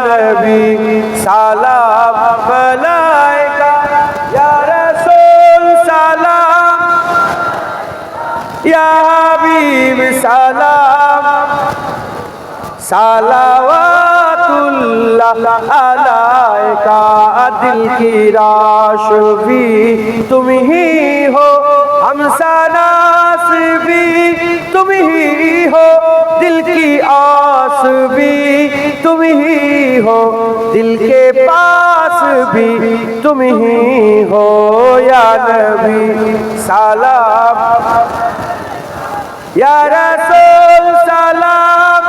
নবী সালাম আলাইকা ইয়া রাসূল সালাম ইয়া হাবিব সালাম সালাওয়াতুল্লাহ আলাইকা दिल की राशवी तुम ही हो हमसनास भी तुम ही हो दिल की आस भी तुम ही हो दिल के पास भी तुम ही हो या नबी सलाम या रसूल सलाम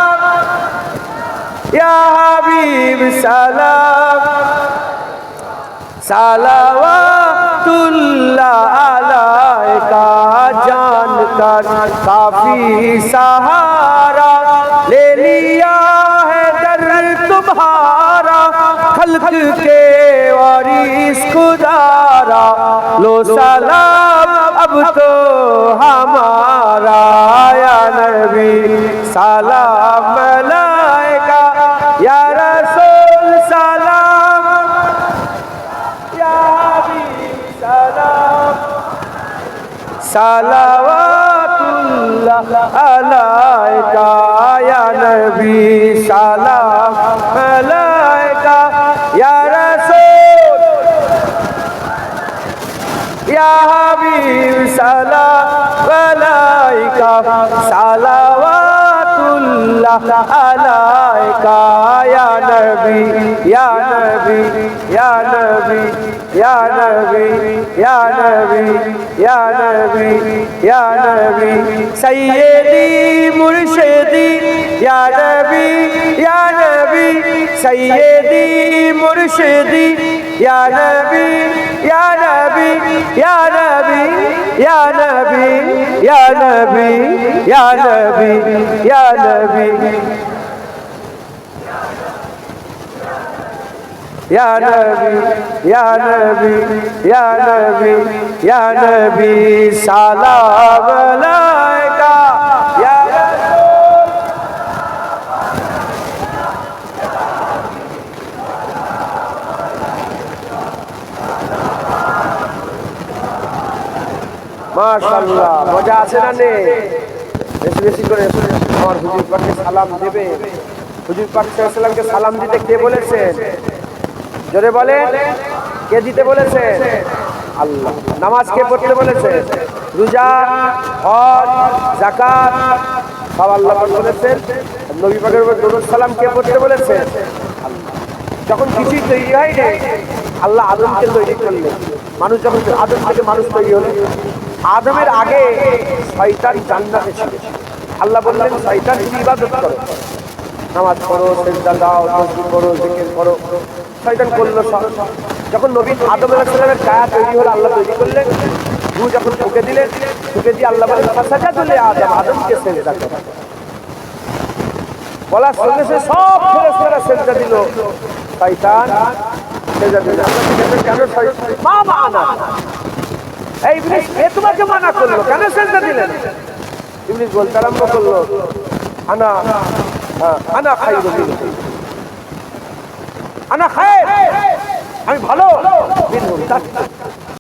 या हबीब सलाम सलावतुल्लाह अलैका जानकर काफी सहारा ले लिया है दर तुम्हारा खल्क के वारिस खुदारा लो सलाम अब तो हमारा या नबी सलाम अलैका या रसूल सलाम सलावतुल्लाह अलैका या नबी सलाम अलैका या रसूल या हबीब सलाम अलैका सलावतुल्लाह अलैका या नबी या नबी या नबी या नबी या नबी या नबी या नबी सैयदी मुर्शिदी या नबी या नबी सैयदी मुर्शिदी या नबी या नबी या नबी या नबी या नबी या नबी या नबी या नबी या नबी या नबी या नबी सलाम अलैका या মাশাআল্লাহ মজা আছে না নে বেশি বেশি করে আমার হুজুর পাককে সালাম দেবে হুজুর পাক সাল্লাল্লাহু আলাইহি ওয়াসাল্লামকে সালাম দিতে কে বলেছেন জোরে বলেন কে দিতে বলেছে আল্লাহ নামাজ কে পড়তে বলেছে রোজা হজ যাকাত সব আল্লাহ পাক বলেছেন নবী পাকের উপর দরুদ সালাম কে পড়তে বলেছে আল্লাহ যখন কিছুই তৈরি হয় না আল্লাহ আদমকে তৈরি করলেন মানুষ যখন আদম থেকে মানুষ তৈরি হলো আদমের আগে শয়তান জান্নাতে ছিল আল্লাহ বললেন শয়তান তুমি ইবাদত করো নামাজ পড়ো সিজদা দাও তাসবিহ করো জিকির করো শয়তান করলো যখন নবী আদম আলাইহিস সালামের কায়া তৈরি হলো আল্লাহ তৈরি করলেন রূহ যখন ফুঁকে দিলেন ফুঁকে দিয়ে আল্লাহ বললেন ফাসাজাদু লি আদম আদমকে সিজদা করো বলার সঙ্গে সঙ্গে সব ফেরেশতারা সিজদা দিল শয়তান সিজদা দিল আল্লাহ কেন শয়তান মা মানা এই ইবলিস এ তোমাকে মানা করলো কেন সিজদা দিলেন ইবলিস বলতে আরম্ভ করলো আনা আনা খায়রু মিনহু আনা খায়র আমি ভালো মিনহু